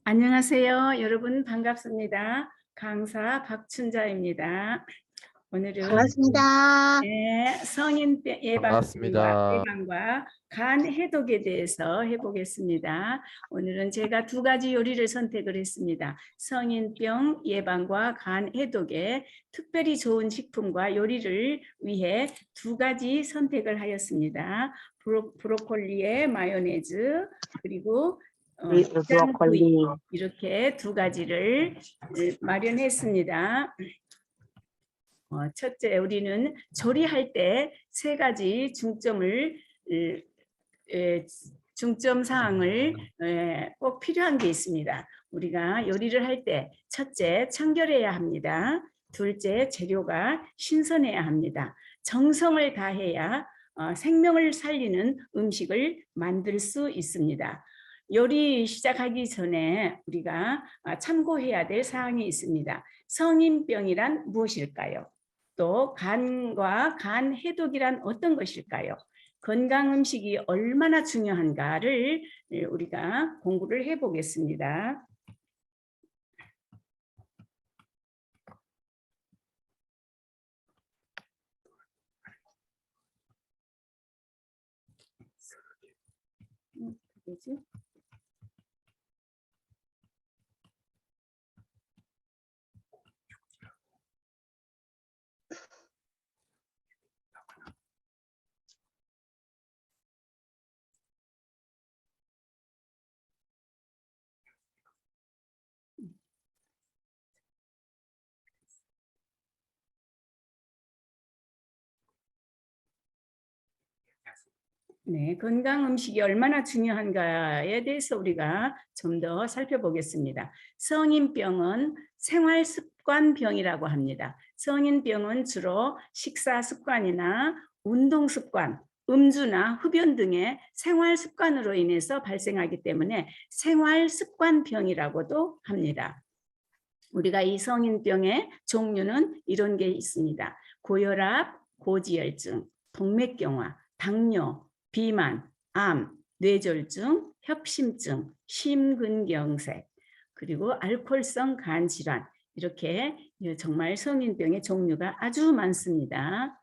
안녕하세요. 여러분 반갑습니다. 강사 박춘자입니다. 오늘은 반갑습니다. 성인 반갑습니다. 예방과 간 해독에 대해서 해보겠습니다. 오늘은 제가 두 가지 요리를 선택을 했습니다. 성인병 예방과 간 해독에 특별히 좋은 식품과 요리를 위해 두 가지 선택을 하였습니다. 브로콜리에 마요네즈 그리고 브로콜리. 짱구이 이렇게 두 가지를 마련했습니다. 첫째, 우리는 조리할 때 세 가지 중점 사항을 꼭 필요한 게 있습니다. 우리가 요리를 할 때 첫째, 청결해야 합니다. 둘째, 재료가 신선해야 합니다. 정성을 다해야 생명을 살리는 음식을 만들 수 있습니다. 요리 시작하기 전에 우리가 참고해야 될 사항이 있습니다. 성인병이란 무엇일까요? 또 간과 간 해독이란 어떤 것일까요? 건강 음식이 얼마나 중요한가를 우리가 공부를 해보겠습니다. 뭐지? 네, 건강 음식이 얼마나 중요한가에 대해서 우리가 좀 더 살펴보겠습니다. 성인병은 생활습관병이라고 합니다. 성인병은 주로 식사 습관이나 운동 습관, 음주나 흡연 등의 생활 습관으로 인해서 발생하기 때문에 생활습관병이라고도 합니다. 우리가 이 성인병의 종류는 이런 게 있습니다. 고혈압, 고지혈증, 동맥경화, 당뇨, 비만, 암, 뇌졸중, 협심증, 심근경색, 그리고 알코올성 간질환, 이렇게 정말 성인병의 종류가 아주 많습니다.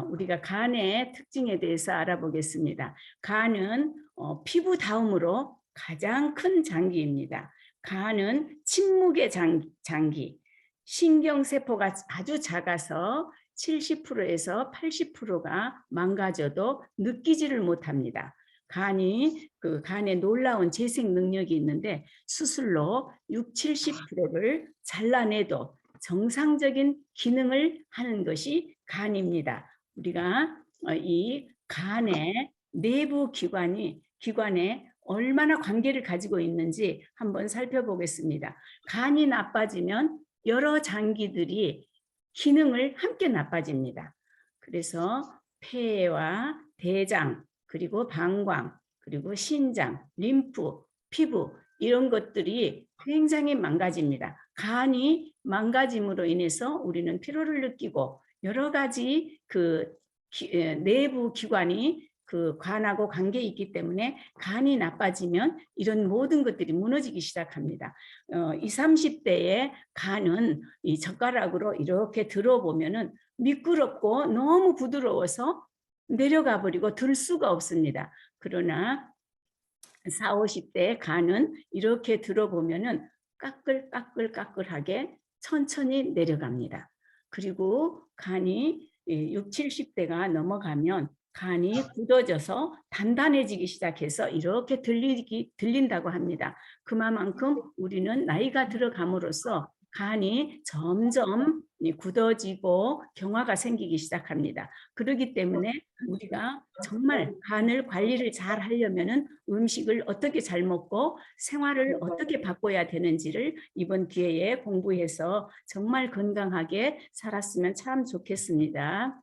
우리가 간의 특징에 대해서 알아보겠습니다. 간은 피부 다음으로 가장 큰 장기입니다. 간은 침묵의 장기, 신경세포가 아주 작아서 70%에서 80%가 망가져도 느끼지를 못합니다. 간이 간에 놀라운 재생 능력이 있는데 수술로 60~70%를 잘라내도 정상적인 기능을 하는 것이 간입니다. 우리가 이 간의 내부 기관에 얼마나 관계를 가지고 있는지 한번 살펴보겠습니다. 간이 나빠지면 여러 장기들이 기능을 함께 나빠집니다. 그래서 폐와 대장, 그리고 방광, 그리고 신장, 림프, 피부 이런 것들이 굉장히 망가집니다. 간이 망가짐으로 인해서 우리는 피로를 느끼고 여러 가지 내부 기관이 간하고 관계에 있기 때문에 간이 나빠지면 이런 모든 것들이 무너지기 시작합니다. 20, 30대의 간은 이 젓가락으로 이렇게 들어보면은 미끄럽고 너무 부드러워서 내려가 버리고 들 수가 없습니다. 그러나 40, 50대 간은 이렇게 들어보면은 까끌까끌하게 천천히 내려갑니다. 그리고 간이 60, 70대가 넘어가면 간이 굳어져서 단단해지기 시작해서 이렇게 들린다고 합니다. 그만큼 우리는 나이가 들어감으로써 간이 점점 굳어지고 경화가 생기기 시작합니다. 그렇기 때문에 우리가 정말 간을 관리를 잘 하려면은 음식을 어떻게 잘 먹고 생활을 어떻게 바꿔야 되는지를 이번 기회에 공부해서 정말 건강하게 살았으면 참 좋겠습니다.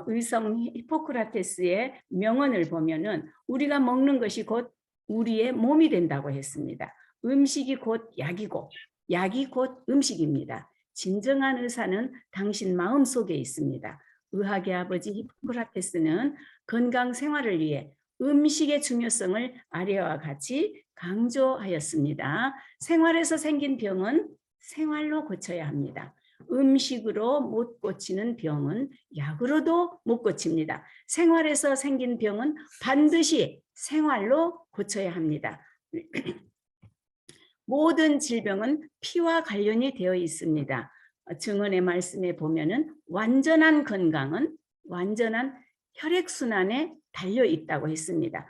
의성 히포크라테스의 명언을 보면은 우리가 먹는 것이 곧 우리의 몸이 된다고 했습니다. 음식이 곧 약이고 약이 곧 음식입니다. 진정한 의사는 당신 마음속에 있습니다. 의학의 아버지 히포크라테스는 건강 생활을 위해 음식의 중요성을 아래와 같이 강조하였습니다. 생활에서 생긴 병은 생활로 고쳐야 합니다. 음식으로 못 고치는 병은 약으로도 못 고칩니다. 생활에서 생긴 병은 반드시 생활로 고쳐야 합니다. 모든 질병은 피와 관련이 되어 있습니다. 증언의 말씀에 보면은 완전한 건강은 완전한 혈액순환에 달려 있다고 했습니다.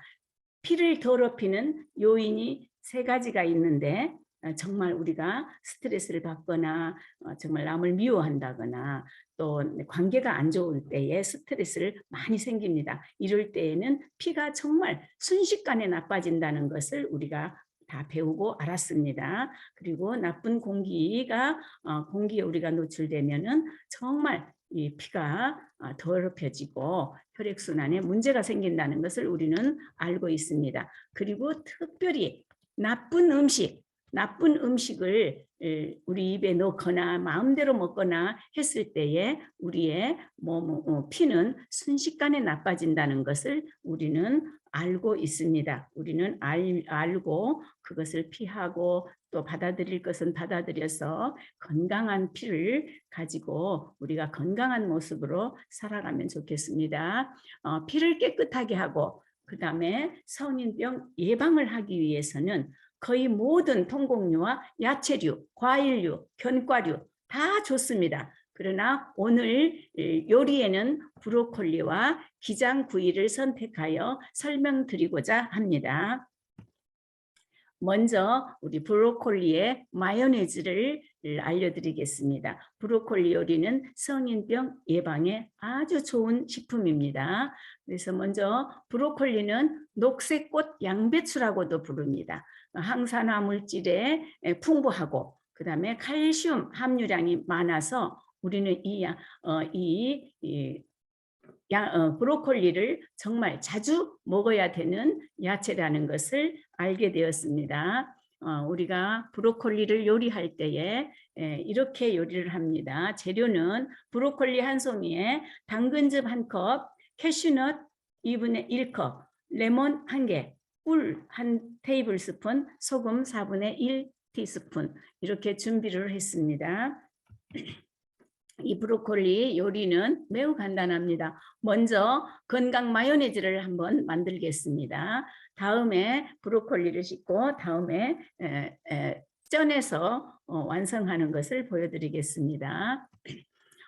피를 더럽히는 요인이 3가지가 있는데 정말 우리가 스트레스를 받거나 정말 남을 미워한다거나 또 관계가 안 좋을 때에 스트레스를 많이 생깁니다. 이럴 때에는 피가 정말 순식간에 나빠진다는 것을 우리가 다 배우고 알았습니다. 그리고 나쁜 공기에 우리가 노출되면은 정말 이 피가 더럽혀지고 혈액순환에 문제가 생긴다는 것을 우리는 알고 있습니다. 그리고 특별히 나쁜 음식을 우리 입에 넣거나 마음대로 먹거나 했을 때에 우리의 피는 순식간에 나빠진다는 것을 우리는 알고 있습니다. 우리는 알고 그것을 피하고 또 받아들일 것은 받아들여서 건강한 피를 가지고 우리가 건강한 모습으로 살아가면 좋겠습니다. 피를 깨끗하게 하고 그 다음에 성인병 예방을 하기 위해서는 거의 모든 통곡류와 야채류, 과일류, 견과류 다 좋습니다. 그러나 오늘 요리에는 브로콜리와 기장구이를 선택하여 설명드리고자 합니다. 먼저 우리 브로콜리의 마요네즈를 알려드리겠습니다. 브로콜리 요리는 성인병 예방에 아주 좋은 식품입니다. 그래서 먼저 브로콜리는 녹색꽃 양배추라고도 부릅니다. 항산화 물질에 풍부하고 그 다음에 칼슘 함유량이 많아서 우리는 브로콜리를 정말 자주 먹어야 되는 야채라는 것을 알게 되었습니다. 우리가 브로콜리를 요리할 때에 이렇게 요리를 합니다. 재료는 브로콜리 한 송이에 당근즙 1컵, 캐슈넛 2분의 1컵, 레몬 1개, 꿀 1테이블스푼, 소금 4분의 1 티스푼 이렇게 준비를 했습니다. 이 브로콜리 요리는 매우 간단합니다. 먼저 건강 마요네즈를 한번 만들겠습니다. 다음에 브로콜리를 씻고 다음에 쪄내서 완성하는 것을 보여드리겠습니다.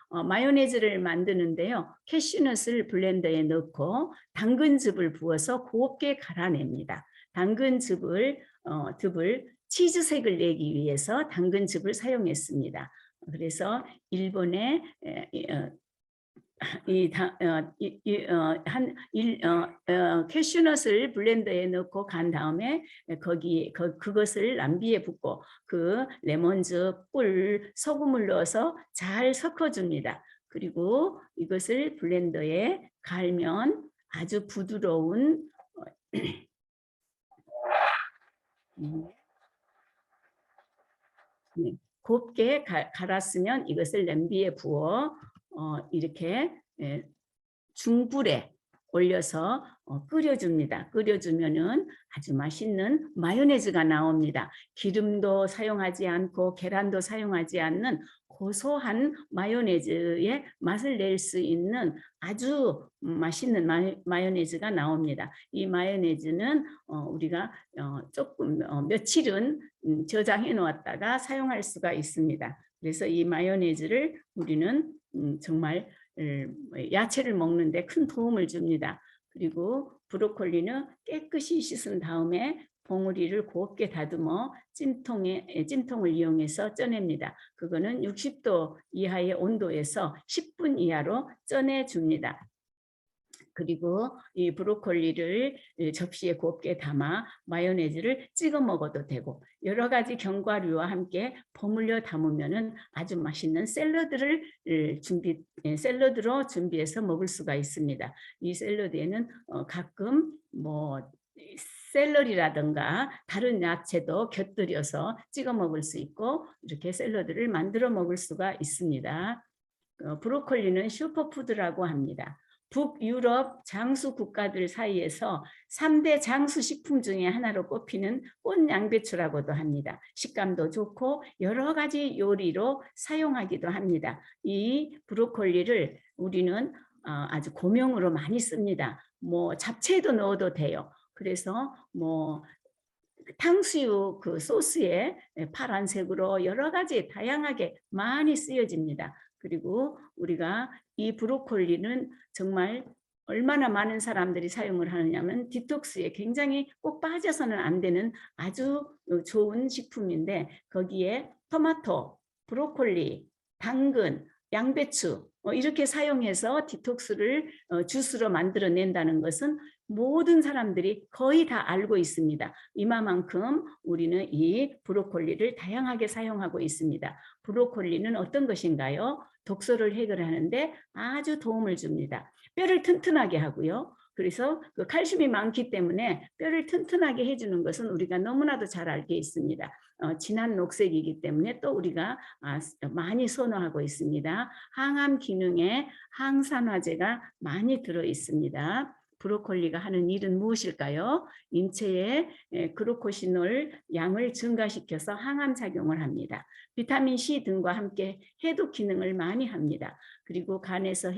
마요네즈를 만드는데요. 캐슈넛을 블렌더에 넣고 당근즙을 부어서 곱게 갈아냅니다. 당근즙을 치즈색을 내기 위해서 당근즙을 사용했습니다. 그래서 일본의 캐슈넛을 블렌더에 넣고 간 다음에 그것을 냄비에 붓고 그 레몬즙, 꿀, 소금을 넣어서 잘 섞어줍니다. 그리고 이것을 블렌더에 갈면 아주 부드러운 곱게 갈았으면 이것을 냄비에 부어 이렇게 중불에 올려서 끓여줍니다. 끓여주면은 아주 맛있는 마요네즈가 나옵니다. 기름도 사용하지 않고 계란도 사용하지 않는 고소한 마요네즈의 맛을 낼 수 있는 아주 맛있는 마요네즈가 나옵니다. 이 마요네즈는 우리가 조금 며칠은 저장해 놓았다가 사용할 수가 있습니다. 그래서 이 마요네즈를 우리는 정말 야채를 먹는데 큰 도움을 줍니다. 그리고 브로콜리는 깨끗이 씻은 다음에 봉우리를 곱게 다듬어 찜통을 이용해서 쪄냅니다. 그거는 60도 이하의 온도에서 10분 이하로 쪄내줍니다. 그리고 이 브로콜리를 접시에 곱게 담아 마요네즈를 찍어 먹어도 되고 여러 가지 견과류와 함께 버무려 담으면은 아주 맛있는 샐러드로 준비해서 먹을 수가 있습니다. 이 샐러드에는 가끔 샐러리라든가 다른 야채도 곁들여서 찍어 먹을 수 있고 이렇게 샐러드를 만들어 먹을 수가 있습니다. 브로콜리는 슈퍼푸드라고 합니다. 북유럽 장수 국가들 사이에서 3대 장수 식품 중에 하나로 꼽히는 꽃 양배추라고도 합니다. 식감도 좋고 여러 가지 요리로 사용하기도 합니다. 이 브로콜리를 우리는 아주 고명으로 많이 씁니다. 뭐 잡채에도 넣어도 돼요. 그래서 뭐 탕수육 그 소스에 파란색으로 여러 가지 다양하게 많이 쓰여집니다. 그리고 우리가 이 브로콜리는 정말 얼마나 많은 사람들이 사용을 하느냐면 디톡스에 굉장히 꼭 빠져서는 안 되는 아주 좋은 식품인데 거기에 토마토, 브로콜리, 당근, 양배추 이렇게 사용해서 디톡스를 주스로 만들어낸다는 것은 모든 사람들이 거의 다 알고 있습니다. 이만큼 우리는 이 브로콜리를 다양하게 사용하고 있습니다. 브로콜리는 어떤 것인가요? 독소를 해결하는데 아주 도움을 줍니다. 뼈를 튼튼하게 하고요. 그래서 그 칼슘이 많기 때문에 뼈를 튼튼하게 해주는 것은 우리가 너무나도 잘 알게 있습니다. 진한 녹색이기 때문에 또 우리가 많이 선호하고 있습니다. 항암 기능에 항산화제가 많이 들어 있습니다. 브로콜리가 하는 일은 무엇일까요? 인체에 글루코시놀 양을 증가시켜서 항암 작용을 합니다. 비타민 C 등과 함께 해독 기능을 많이 합니다. 그리고 간에서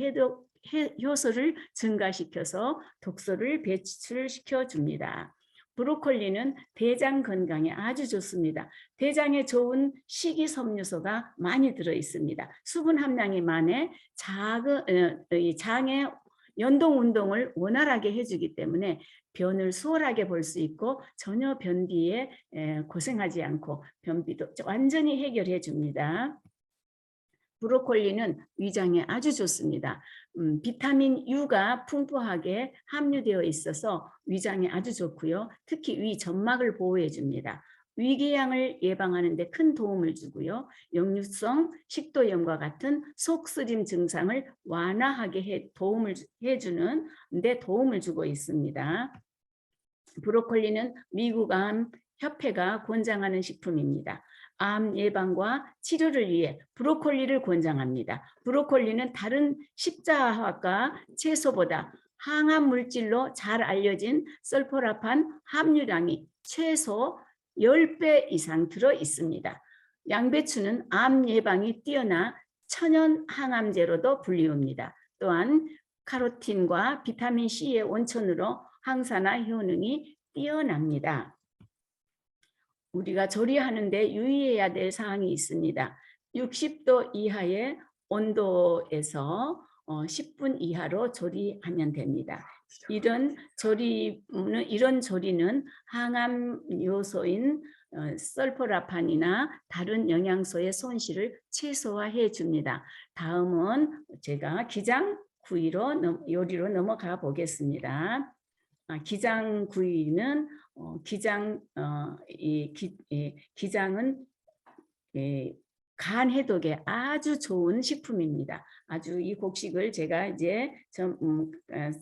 효소를 증가시켜서 독소를 배출시켜 줍니다. 브로콜리는 대장 건강에 아주 좋습니다. 대장에 좋은 식이섬유소가 많이 들어 있습니다. 수분 함량이 많아 장의 연동 운동을 원활하게 해주기 때문에 변을 수월하게 볼 수 있고 전혀 변비에 고생하지 않고 변비도 완전히 해결해 줍니다. 브로콜리는 위장에 아주 좋습니다. 비타민 U가 풍부하게 함유되어 있어서 위장에 아주 좋고요. 특히 위 점막을 보호해 줍니다. 위궤양을 예방하는 데 큰 도움을 주고요. 역류성 식도염과 같은 속쓰림 증상을 완화하게 도움을 해주는 데 도움을 주고 있습니다. 브로콜리는 미국 암 협회가 권장하는 식품입니다. 암 예방과 치료를 위해 브로콜리를 권장합니다. 브로콜리는 다른 십자화과 채소보다 항암 물질로 잘 알려진 설포라판 함유량이 최소 10배 이상 들어 있습니다. 양배추는 암 예방이 뛰어나 천연 항암제로도 불리웁니다. 또한 카로틴과 비타민 C의 원천으로 항산화 효능이 뛰어납니다. 우리가 조리하는데 유의해야 될 사항이 있습니다. 60도 이하의 온도에서 10분 이하로 조리하면 됩니다. 이런 조리는 항암 요소인 설포라판이나 다른 영양소의 손실을 최소화해 줍니다. 다음은 제가 기장구이로 요리로 넘어가 보겠습니다. 기장구이는 기장은 간 해독에 아주 좋은 식품입니다. 아주 이 곡식을 제가 이제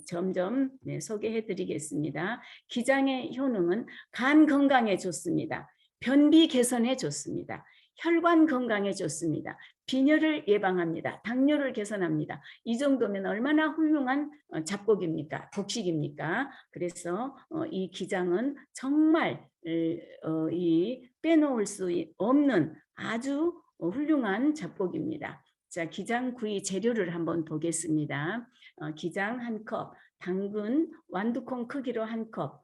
점점 소개해 드리겠습니다. 기장의 효능은 간 건강에 좋습니다. 변비 개선에 좋습니다. 혈관 건강에 좋습니다. 빈혈을 예방합니다. 당뇨를 개선합니다. 이 정도면 얼마나 훌륭한 잡곡입니까? 곡식입니까? 그래서 이 기장은 정말 빼놓을 수 없는 아주 훌륭한 잡곡입니다. 자, 기장구이 재료를 한번 보겠습니다. 기장 1컵, 당근 완두콩 크기로 1컵,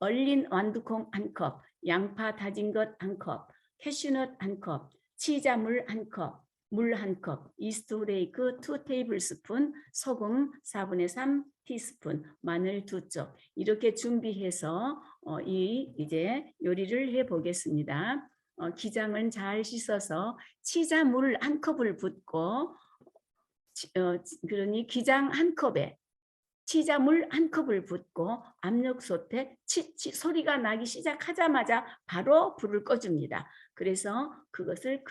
얼린 완두콩 1컵, 양파 다진 것 1컵, 캐슈넛 1컵, 치자물 1컵, 물 1컵, 이스트 후레이크 2테이블스푼, 소금 4분의 3 티스푼, 마늘 2쪽 이렇게 준비해서 이제 요리를 해 보겠습니다. 기장은 잘 씻어서 치자물 1컵을 붓고 그러니 기장 1컵에 치자물 1컵을 붓고 압력솥에 소리가 나기 시작하자마자 바로 불을 꺼줍니다. 그래서 그것을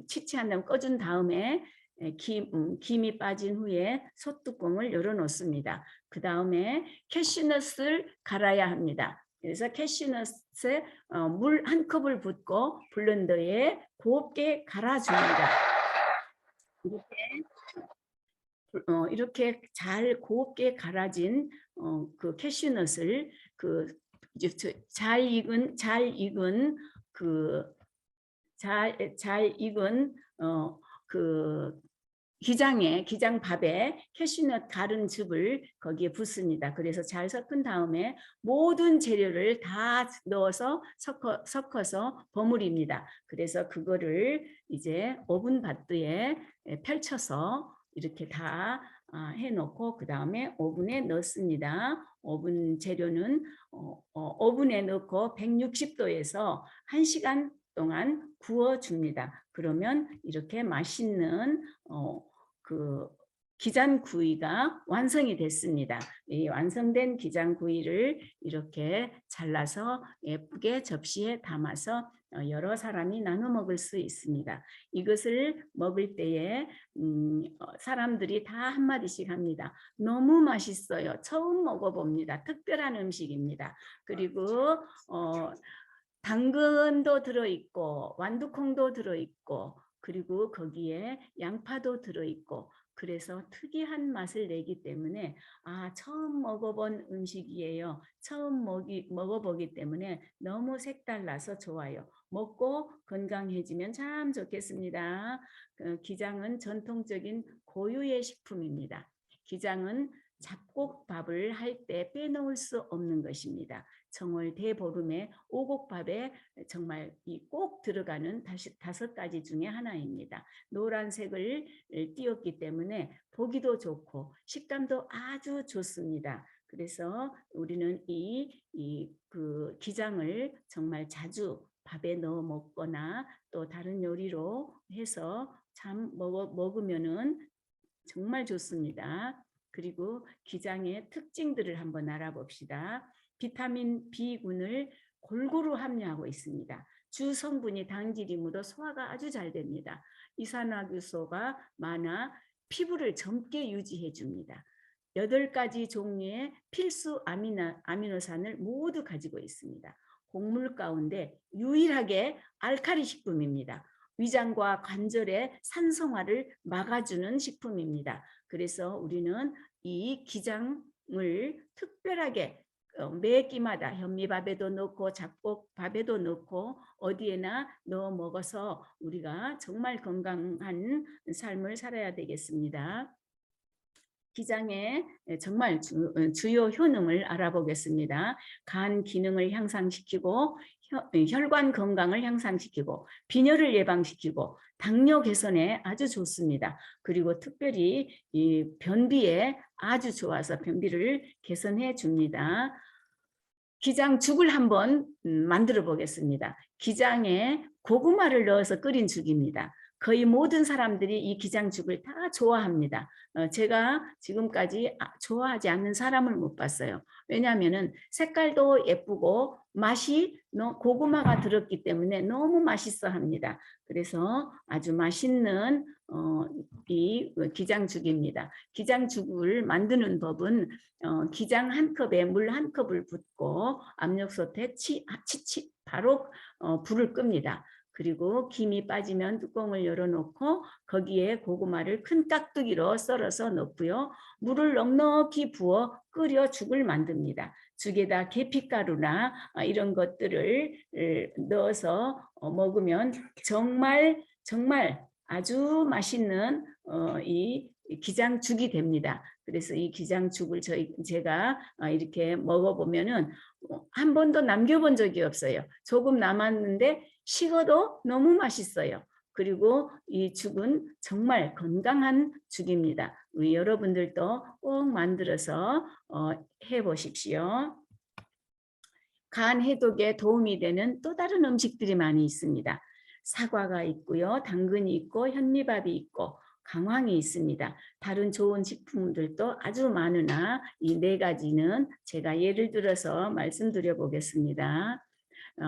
치치한 다음 꺼준 다음에 김이 빠진 후에 솥뚜껑을 열어놓습니다. 그 다음에 캐슈넛을 갈아야 합니다. 그래서 캐슈넛에 물 1컵을 붓고 블렌더에 곱게 갈아줍니다. 이렇게 이렇게 잘 곱게 갈아진 그 캐슈넛을 잘 익은 그 잘 익은 그 기장밥에 캐슈넛 갈은 즙을 거기에 붓습니다. 그래서 잘 섞은 다음에 모든 재료를 다 넣어서 섞어서 버무립니다. 그래서 그거를 이제 오븐 바트에 펼쳐서 이렇게 다 해놓고 그 다음에 오븐에 넣습니다. 오븐 재료는 오븐에 넣고 160도에서 1시간 동안 구워줍니다. 그러면 이렇게 맛있는 그 기장구이가 완성이 됐습니다. 이 완성된 기장구이를 이렇게 잘라서 예쁘게 접시에 담아서 여러 사람이 나눠 먹을 수 있습니다. 이것을 먹을 때에 사람들이 다 한마디씩 합니다. 너무 맛있어요. 처음 먹어봅니다. 특별한 음식입니다. 그리고 당근도 들어있고 완두콩도 들어있고 그리고 거기에 양파도 들어있고 그래서 특이한 맛을 내기 때문에 처음 먹어본 음식이에요. 처음 먹어보기 때문에 너무 색달라서 좋아요. 먹고 건강해지면 참 좋겠습니다. 기장은 전통적인 고유의 식품입니다. 기장은 잡곡밥을 할 때 빼놓을 수 없는 것입니다. 정월 대보름에 오곡밥에 정말 꼭 들어가는 5가지 중에 하나입니다. 노란색을 띄었기 때문에 보기도 좋고 식감도 아주 좋습니다. 그래서 우리는 그 기장을 정말 자주 밥에 넣어 먹거나 또 다른 요리로 해서 참 먹으면은 정말 좋습니다. 그리고 기장의 특징들을 한번 알아봅시다. 비타민 B군을 골고루 함유하고 있습니다. 주 성분이 당질이므로 소화가 아주 잘 됩니다. 이산화탄소가 많아 피부를 젊게 유지해 줍니다. 8가지 종류의 필수 아미노산을 모두 가지고 있습니다. 곡물 가운데 유일하게 알칼리 식품입니다. 위장과 관절의 산성화를 막아주는 식품입니다. 그래서 우리는 이 기장을 특별하게 매 끼마다 현미밥에도 넣고 잡곡밥에도 넣고 어디에나 넣어 먹어서 우리가 정말 건강한 삶을 살아야 되겠습니다. 기장의 정말 주요 효능을 알아보겠습니다. 간 기능을 향상시키고 혈관 건강을 향상시키고 빈혈을 예방시키고 당뇨 개선에 아주 좋습니다. 그리고 특별히 이 변비에 아주 좋아서 변비를 개선해 줍니다. 기장죽을 한번 만들어 보겠습니다. 기장에 고구마를 넣어서 끓인 죽입니다. 거의 모든 사람들이 이 기장죽을 다 좋아합니다. 제가 지금까지 좋아하지 않는 사람을 못 봤어요. 왜냐하면 색깔도 예쁘고 맛이 고구마가 들었기 때문에 너무 맛있어 합니다. 그래서 아주 맛있는 이 기장죽입니다. 기장죽을 만드는 법은 기장 1컵에 물 1컵을 붓고 압력솥에 바로 불을 끕니다. 그리고 김이 빠지면 뚜껑을 열어놓고 거기에 고구마를 큰 깍두기로 썰어서 넣고요. 물을 넉넉히 부어 끓여 죽을 만듭니다. 죽에다 계피가루나 이런 것들을 넣어서 먹으면 정말 아주 맛있는 이 기장죽이 됩니다. 그래서 이 기장죽을 제가 이렇게 먹어보면은 한 번도 남겨본 적이 없어요. 조금 남았는데 식어도 너무 맛있어요. 그리고 이 죽은 정말 건강한 죽입니다. 우리 여러분들도 꼭 만들어서 해보십시오. 간 해독에 도움이 되는 또 다른 음식들이 많이 있습니다. 사과가 있고요. 당근이 있고 현미밥이 있고 강황이 있습니다. 다른 좋은 식품들도 아주 많으나 이 4가지는 제가 예를 들어서 말씀드려 보겠습니다.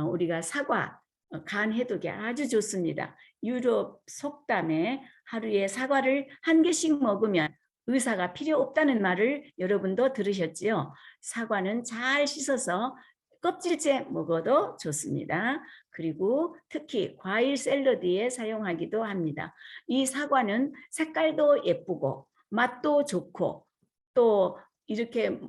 우리가 사과, 간 해독에 아주 좋습니다. 유럽 속담에 하루에 사과를 1개씩 먹으면 의사가 필요 없다는 말을 여러분도 들으셨지요? 사과는 잘 씻어서 껍질째 먹어도 좋습니다. 그리고 특히 과일 샐러드에 사용하기도 합니다. 이 사과는 색깔도 예쁘고 맛도 좋고 또 이렇게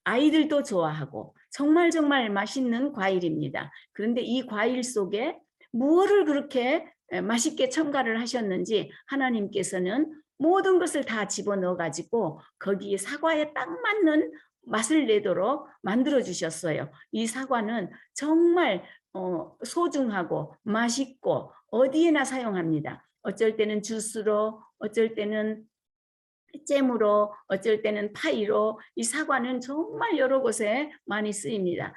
아이들도 좋아하고 정말 정말 맛있는 과일입니다. 그런데 이 과일 속에 무엇을 그렇게 맛있게 첨가를 하셨는지 하나님께서는 모든 것을 다 집어넣어 가지고 거기에 사과에 딱 맞는 맛을 내도록 만들어 주셨어요. 이 사과는 정말 소중하고 맛있고 어디에나 사용합니다. 어쩔 때는 주스로, 어쩔 때는 잼으로, 어쩔 때는 파이로. 이 사과는 정말 여러 곳에 많이 쓰입니다.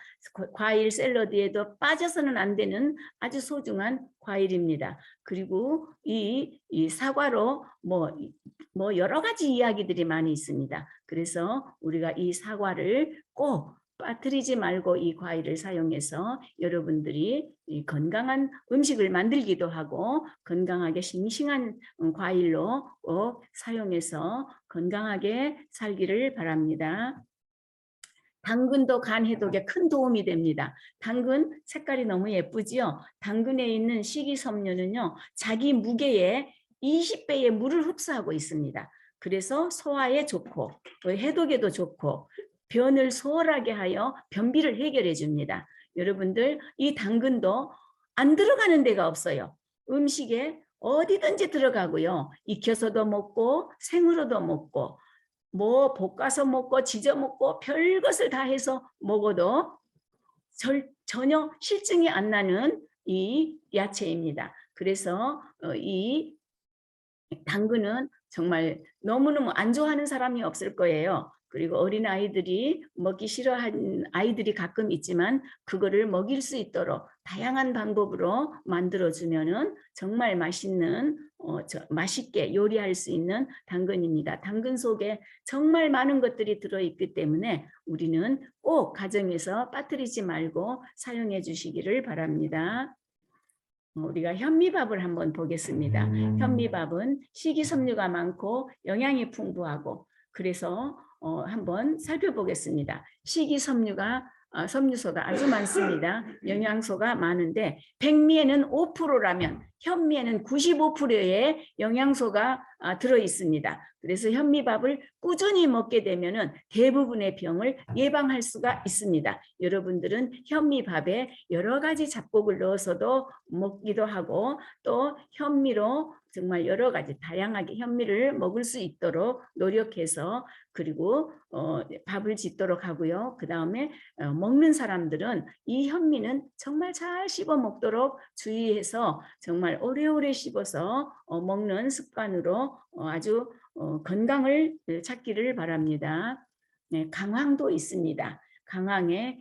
과일 샐러드에도 빠져서는 안 되는 아주 소중한 과일입니다. 그리고 이 사과로 뭐 여러 가지 이야기들이 많이 있습니다. 그래서 우리가 이 사과를 꼭 빠뜨리지 말고 이 과일을 사용해서 여러분들이 이 건강한 음식을 만들기도 하고 건강하게 싱싱한 과일로 사용해서 건강하게 살기를 바랍니다. 당근도 간 해독에 큰 도움이 됩니다. 당근 색깔이 너무 예쁘지요? 당근에 있는 식이섬유는요, 자기 무게의 20배의 물을 흡수하고 있습니다. 그래서 소화에 좋고 해독에도 좋고 변을 수월하게 하여 변비를 해결해 줍니다. 여러분들 이 당근도 안 들어가는 데가 없어요. 음식에 어디든지 들어가고요. 익혀서도 먹고 생으로도 먹고 뭐 볶아서 먹고 지져 먹고 별것을 다 해서 먹어도 전혀 실증이 안 나는 이 야채입니다. 그래서 이 당근은 정말 너무너무 안 좋아하는 사람이 없을 거예요. 그리고 어린아이들이 먹기 싫어하는 아이들이 가끔 있지만 그거를 먹일 수 있도록 다양한 방법으로 만들어주면은 정말 맛있는 맛있게 요리할 수 있는 당근입니다. 당근 속에 정말 많은 것들이 들어있기 때문에 우리는 꼭 가정에서 빠뜨리지 말고 사용해 주시기를 바랍니다. 우리가 현미밥을 한번 보겠습니다. 현미밥은 식이섬유가 많고 영양이 풍부하고 그래서 한번 살펴보겠습니다. 식이섬유가 섬유소가 아주 많습니다. 영양소가 많은데 백미에는 5%라면 현미에는 95%의 영양소가 들어 있습니다. 그래서 현미밥을 꾸준히 먹게 되면은 대부분의 병을 예방할 수가 있습니다. 여러분들은 현미밥에 여러 가지 잡곡을 넣어서도 먹기도 하고 또 현미로 정말 여러 가지 다양하게 현미를 먹을 수 있도록 노력해서 그리고 밥을 짓도록 하고요. 그 다음에 먹는 사람들은 이 현미는 정말 잘 씹어 먹도록 주의해서 정말 오래오래 씹어서 먹는 습관으로 아주 건강을 찾기를 바랍니다. 네, 강황도 있습니다. 강황에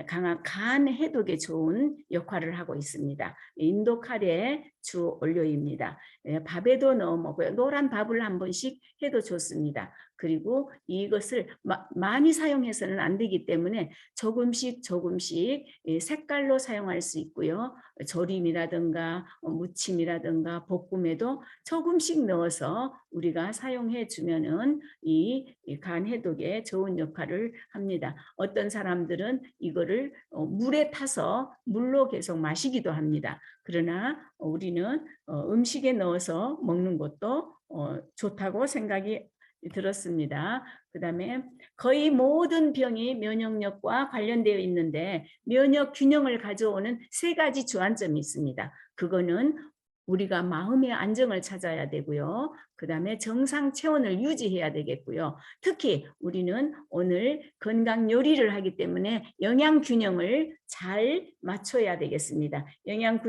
강한 간 해독에 좋은 역할을 하고 있습니다. 인도 카레의 주 원료입니다. 밥에도 넣어 먹고요. 노란 밥을 한 번씩 해도 좋습니다. 그리고 이것을 많이 사용해서는 안 되기 때문에 조금씩 색깔로 사용할 수 있고요. 조림이라든가 무침이라든가 볶음에도 조금씩 넣어서 우리가 사용해 주면은 이 간 해독에 좋은 역할을 합니다. 어떤 사람들은 이거를 물에 타서 물로 계속 마시기도 합니다. 그러나 우리는 음식에 넣어서 먹는 것도 좋다고 생각이 들었습니다. 그 다음에 거의 모든 병이 면역력과 관련되어 있는데 면역 균형을 가져오는 3가지 주안점이 있습니다. 그거는 우리가 마음의 안정을 찾아야 되고요. 그 다음에 정상 체온을 유지해야 되겠고요. 특히 우리는 오늘 건강 요리를 하기 때문에 영양 균형을 잘 맞춰야 되겠습니다. 영양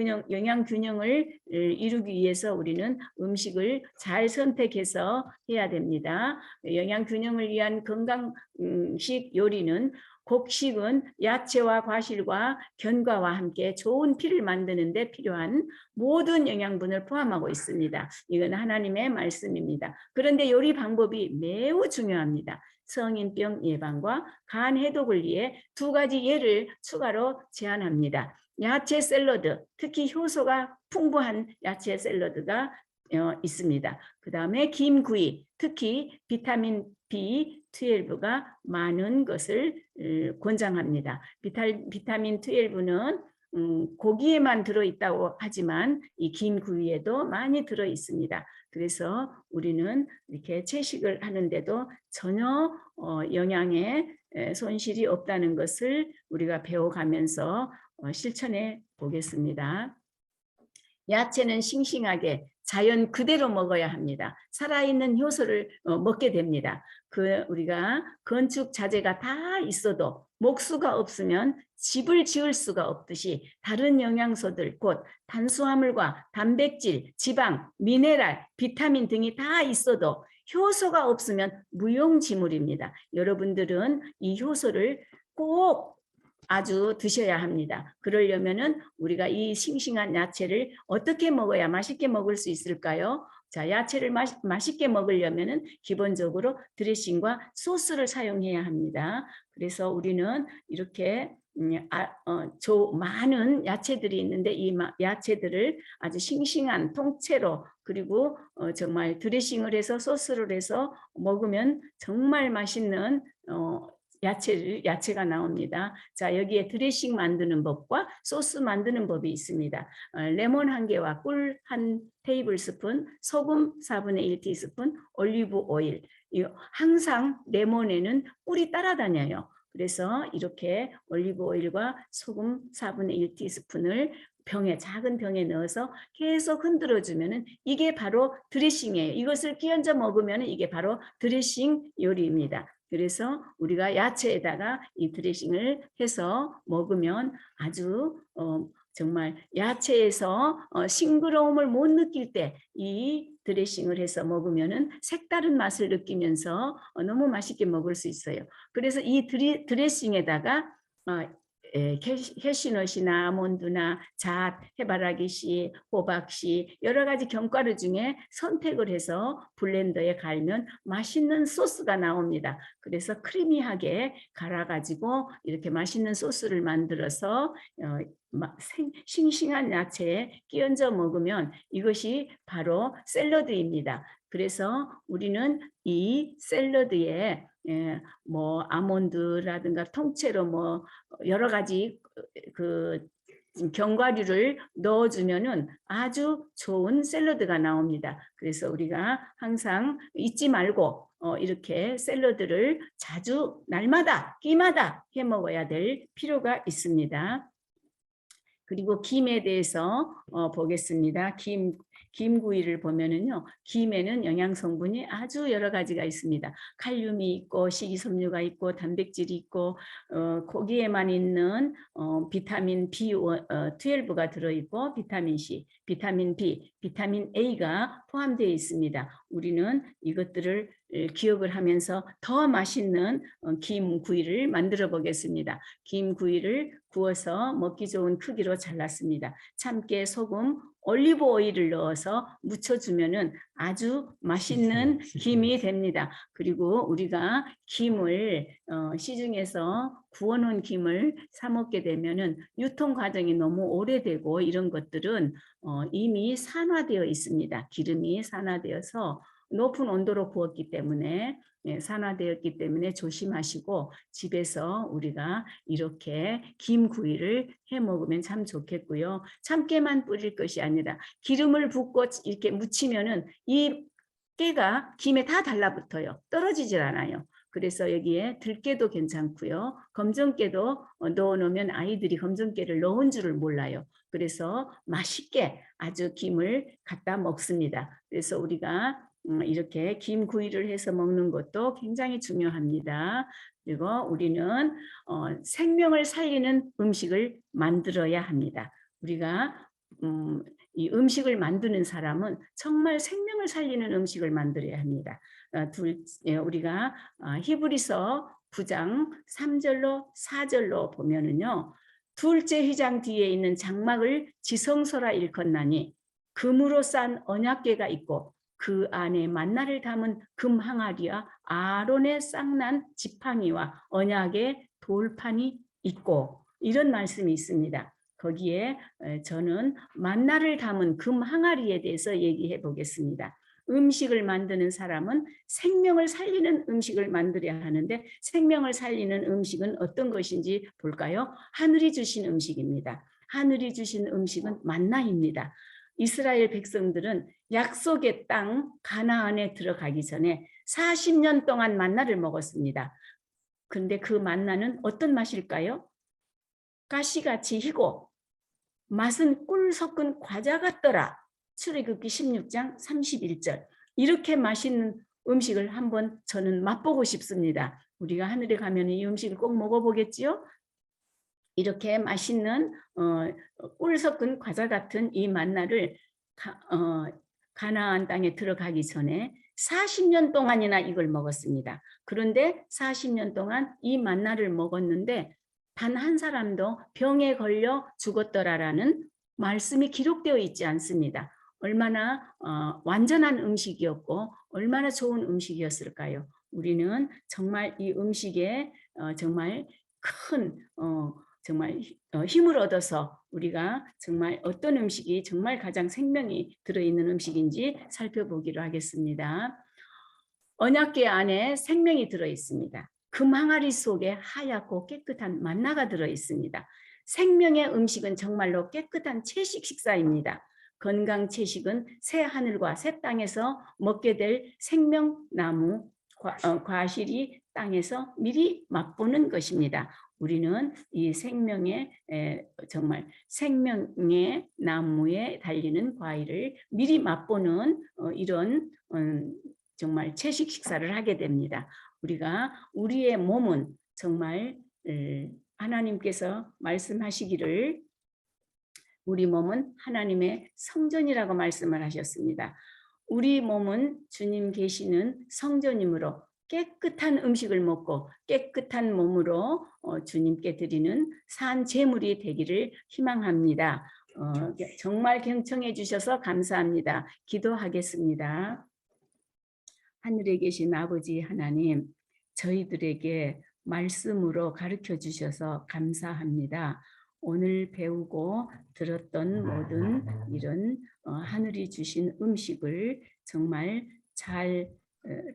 균형을 이루기 위해서 우리는 음식을 잘 선택해서 해야 됩니다. 영양 균형을 위한 건강식 요리는 곡식은 야채와 과실과 견과와 함께 좋은 피를 만드는 데 필요한 모든 영양분을 포함하고 있습니다. 이건 하나님의 말씀입니다. 그런데 요리 방법이 매우 중요합니다. 성인병 예방과 간 해독을 위해 2가지 예를 추가로 제안합니다. 야채 샐러드, 특히 효소가 풍부한 야채 샐러드가 있습니다. 그 다음에 김구이, 특히 비타민 B12가 많은 것을 권장합니다. 비타민 12는 고기에만 들어있다고 하지만 이 김구이에도 많이 들어 있습니다. 그래서 우리는 이렇게 채식을 하는데도 전혀 영양에 손실이 없다는 것을 우리가 배워가면서 실천해 보겠습니다. 야채는 싱싱하게 자연 그대로 먹어야 합니다. 살아있는 효소를 먹게 됩니다. 우리가 건축 자재가 다 있어도 목수가 없으면 집을 지을 수가 없듯이 다른 영양소들 곧 탄수화물과 단백질, 지방, 미네랄, 비타민 등이 다 있어도 효소가 없으면 무용지물입니다. 여러분들은 이 효소를 꼭 아주 드셔야 합니다. 그러려면은 우리가 이 싱싱한 야채를 어떻게 먹어야 맛있게 먹을 수 있을까요? 자, 야채를 맛있게 먹으려면은 기본적으로 드레싱과 소스를 사용해야 합니다. 그래서 우리는 이렇게 많은 야채들이 있는데 이 야채들을 아주 싱싱한 통째로 그리고 정말 드레싱을 해서 소스를 해서 먹으면 정말 맛있는 야채가 나옵니다. 자, 여기에 드레싱 만드는 법과 소스 만드는 법이 있습니다. 레몬 1개와 꿀 1테이블스푼, 소금 4분의 1 티스푼, 올리브 오일. 항상 레몬에는 꿀이 따라다녀요. 그래서 이렇게 올리브 오일과 소금 4분의 1 티스푼을 작은 병에 넣어서 계속 흔들어 주면은 이게 바로 드레싱이에요. 이것을 끼얹어 먹으면 이게 바로 드레싱 요리입니다. 그래서 우리가 야채에다가 이 드레싱을 해서 먹으면 아주 정말 야채에서 싱그러움을 못 느낄 때 이 드레싱을 해서 먹으면은 색다른 맛을 느끼면서 너무 맛있게 먹을 수 있어요. 그래서 이 드레싱에다가 캐시넛이나 아몬드나 잣, 해바라기씨, 호박씨 여러 가지 견과류 중에 선택을 해서 블렌더에 갈면 맛있는 소스가 나옵니다. 그래서 크리미하게 갈아가지고 이렇게 맛있는 소스를 만들어서 싱싱한 야채에 끼얹어 먹으면 이것이 바로 샐러드입니다. 그래서 우리는 이 샐러드에 아몬드라든가 통째로 여러 가지 견과류를 넣어주면은 아주 좋은 샐러드가 나옵니다. 그래서 우리가 항상 잊지 말고 이렇게 샐러드를 자주 날마다 끼마다 해 먹어야 될 필요가 있습니다. 그리고 김에 대해서 보겠습니다. 김구이를 보면은요, 김에는 영양 성분이 아주 여러 가지가 있습니다. 칼륨이 있고 식이섬유가 있고 단백질이 있고 고기에만 있는 비타민 B12가 들어있고 비타민 C, 비타민 B, 비타민 A가 포함되어 있습니다. 우리는 이것들을 기억을 하면서 더 맛있는 김구이를 만들어 보겠습니다. 김구이를 구워서 먹기 좋은 크기로 잘랐습니다. 참깨, 소금, 올리브 오일을 넣어서 무쳐주면은 아주 맛있는 김이 됩니다. 그리고 우리가 김을 시중에서 구워놓은 김을 사 먹게 되면은 유통 과정이 너무 오래되고 이런 것들은 이미 산화되어 있습니다. 기름이 산화되어서 높은 온도로 구웠기 때문에 산화되었기 때문에 조심하시고 집에서 우리가 이렇게 김구이를 해 먹으면 참 좋겠고요. 참깨만 뿌릴 것이 아니라 기름을 붓고 이렇게 묻히면은 이 깨가 김에 다 달라붙어요. 떨어지질 않아요. 그래서 여기에 들깨도 괜찮고요. 검정깨도 넣어 놓으면 아이들이 검정깨를 넣은 줄을 몰라요. 그래서 맛있게 아주 김을 갖다 먹습니다. 그래서 우리가 이렇게 김구이를 해서 먹는 것도 굉장히 중요합니다. 그리고 우리는 생명을 살리는 음식을 만들어야 합니다. 우리가 이 음식을 만드는 사람은 정말 생명을 살리는 음식을 만들어야 합니다. 우리가 히브리서 9장 3절로 4절로 보면은요. 둘째 휘장 뒤에 있는 장막을 지성소라 일컫나니 금으로 싼 언약궤가 있고 그 안에 만나를 담은 금 항아리와 아론의 쌍난 지팡이와 언약의 돌판이 있고 이런 말씀이 있습니다. 거기에 저는 만나를 담은 금 항아리에 대해서 얘기해 보겠습니다. 음식을 만드는 사람은 생명을 살리는 음식을 만들어야 하는데 생명을 살리는 음식은 어떤 것인지 볼까요? 하늘이 주신 음식입니다. 하늘이 주신 음식은 만나입니다. 이스라엘 백성들은 약속의 땅 가나안에 들어가기 전에 40년 동안 만나를 먹었습니다. 그런데 그 만나는 어떤 맛일까요? 가시같이 희고 맛은 꿀 섞은 과자 같더라. 출애굽기 16장 31절. 이렇게 맛있는 음식을 한번 저는 맛보고 싶습니다. 우리가 하늘에 가면 이 음식을 꼭 먹어보겠지요? 이렇게 맛있는 꿀 섞은 과자 같은 이 만나를 가나안 땅에 들어가기 전에 40년 동안이나 이걸 먹었습니다. 그런데 40년 동안 이 만나를 먹었는데 단 한 사람도 병에 걸려 죽었더라라는 말씀이 기록되어 있지 않습니다. 얼마나 완전한 음식이었고 얼마나 좋은 음식이었을까요? 우리는 정말 이 음식에 정말 큰 정말 힘을 얻어서 우리가 정말 어떤 음식이 정말 가장 생명이 들어있는 음식인지 살펴보기로 하겠습니다. 언약궤 안에 생명이 들어있습니다. 금 항아리 속에 하얗고 깨끗한 만나가 들어있습니다. 생명의 음식은 정말로 깨끗한 채식 식사입니다. 건강 채식은 새 하늘과 새 땅에서 먹게 될 생명나무 과실이 땅에서 미리 맛보는 것입니다. 우리는 이 생명의 정말 생명의 나무에 달리는 과일을 미리 맛보는 이런 정말 채식 식사를 하게 됩니다. 우리가 우리의 몸은 정말 하나님께서 말씀하시기를 우리 몸은 하나님의 성전이라고 말씀을 하셨습니다. 우리 몸은 주님 계시는 성전이므로 깨끗한 음식을 먹고 깨끗한 몸으로 주님께 드리는 산 제물이 되기를 희망합니다. 정말 경청해 주셔서 감사합니다. 기도하겠습니다. 하늘에 계신 아버지 하나님, 저희들에게 말씀으로 가르쳐 주셔서 감사합니다. 오늘 배우고 들었던 모든 이런 하늘이 주신 음식을 정말 잘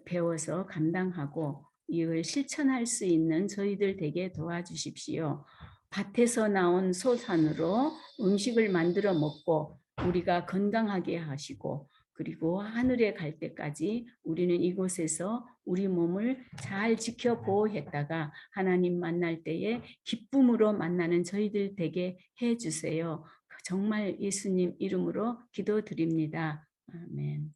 배워서 감당하고 이걸 실천할 수 있는 저희들 되게 도와주십시오. 밭에서 나온 소산으로 음식을 만들어 먹고 우리가 건강하게 하시고 그리고 하늘에 갈 때까지 우리는 이곳에서 우리 몸을 잘 지켜 보호했다가 하나님 만날 때에 기쁨으로 만나는 저희들 되게 해주세요. 정말 예수님 이름으로 기도드립니다. 아멘.